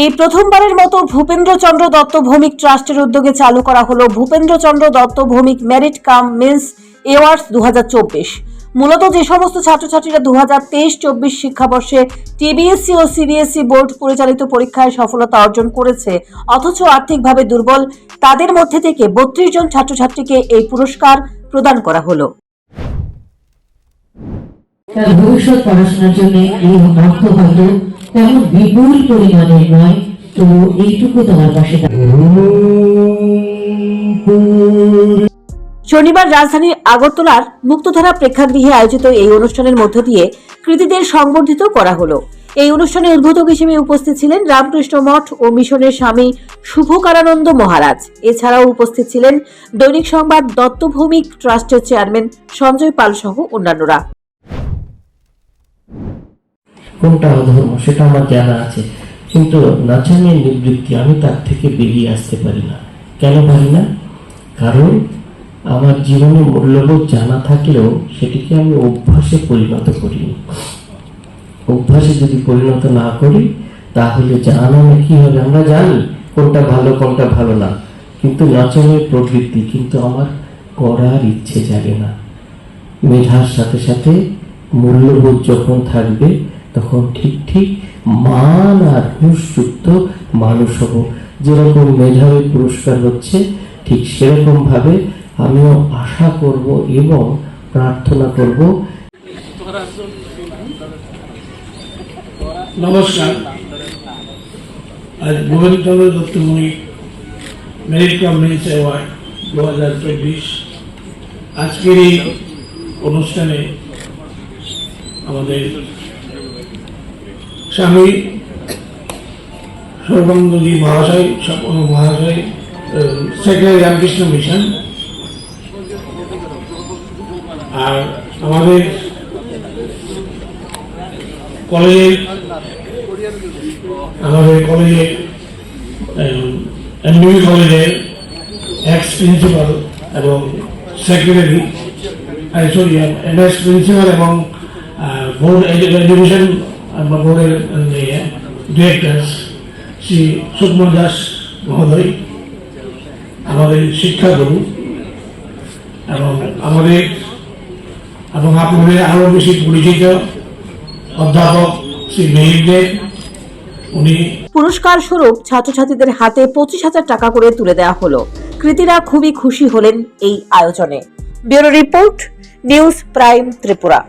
এই প্রথমবারের মতো ভূপেন্দ্রচন্দ্র দত্ত ভৌমিক ট্রাস্টের উদ্যোগে চালু করা হলো Bhupendrachandra Datta Bhowmik merit cum means awards 2024। মূলত যে সমস্ত ছাত্রছাত্রীরা 2023-24 শিক্ষাবর্ষে টিবিএসসি ও সিবিএসই বোর্ড পরিচালিত পরীক্ষায় সফলতা অর্জন করেছে অথচ আর্থিকভাবে দুর্বল, তাদের মধ্যে থেকে 32 জন ছাত্রছাত্রীকে এই পুরস্কার প্রদান করা হলো। ভবিষ্যৎ পড়াশোনার জন্য এই অর্থ হয়তো তেমন বিপুল পরিমাণে নয়, তো এইটুকু তোমার পাশে। শনিবার রাজধানীর আগরতলার মুক্তধারা প্রেক্ষাগৃহে আয়োজিত এই অনুষ্ঠানের মধ্য দিয়ে কৃতীদের সংবর্ধিত করা হলো। এই অনুষ্ঠানে উদ্বোধক হিসেবে উপস্থিত ছিলেন রামকৃষ্ণ মঠ ও মিশনের স্বামী শুভকারানন্দ মহারাজ। এছাড়াও উপস্থিত ছিলেন দৈনিক সংবাদ দত্ত ভৌমিক ট্রাস্টের চেয়ারম্যান সঞ্জয় পাল সহ অন্যান্যরা। কোনটা অধর্ম সেটা আমার জানা আছে, কিন্তু নাচানের নিবৃত্তি আমি তার থেকে বেরিয়ে আসতে পারি না। কেন পারি না? কারণ আমার জীবনে মূল্যবোধ জানা থাকলেও সেটিকে আমি অভ্যাসে পরিণত করিনি। অভ্যাসে যদি পরিণত না করি তাহলে জানা কি হবে? আমরা জানি কোনটা ভালো কোনটা ভালো না, কিন্তু নাচনের প্রবৃত্তি কিন্তু আমার করার ইচ্ছে জাগে না। মেধার সাথে সাথে মূল্যবোধ যখন থাকবে তখন ঠিক ঠিক মান আর হুঁশযুক্ত মানুষ হব। যেরকম মেধাবী পুরস্কার হচ্ছে ঠিক সেরকম ভাবে আমিও আশা করব এবং প্রার্থনা করব। নমস্কার। আজ Bhupendrachandra Datta Bhowmik merit cum means award 2024 আজকের এই অনুষ্ঠানে আমাদের স্বামী সর্বানন্দজি মহাশয় সেক্রেটারি রামকৃষ্ণ মিশন, আর আমাদের কলেজের এমবিবি কলেজের এক্স প্রিন্সিপাল এবং সেক্রেটারি এক্স প্রিন্সিপাল এবং বোর্ড এডুকেশন বোর্ডের ডিরেক্টর শ্রী সুকুমার দাস মহোদয়, আমাদের শিক্ষাগুরু এবং আপনাদের আরো বেশি পরিচিত অধ্যাপক শ্রী মেহির দেব, উনি পুরস্কার স্বরূপ ছাত্রছাত্রীদের হাতে 25,000 টাকা করে তুলে দেওয়া হলো। কৃতীরা খুবই খুশি হলেন এই আয়োজনে। Bureau report, news prime Tripura.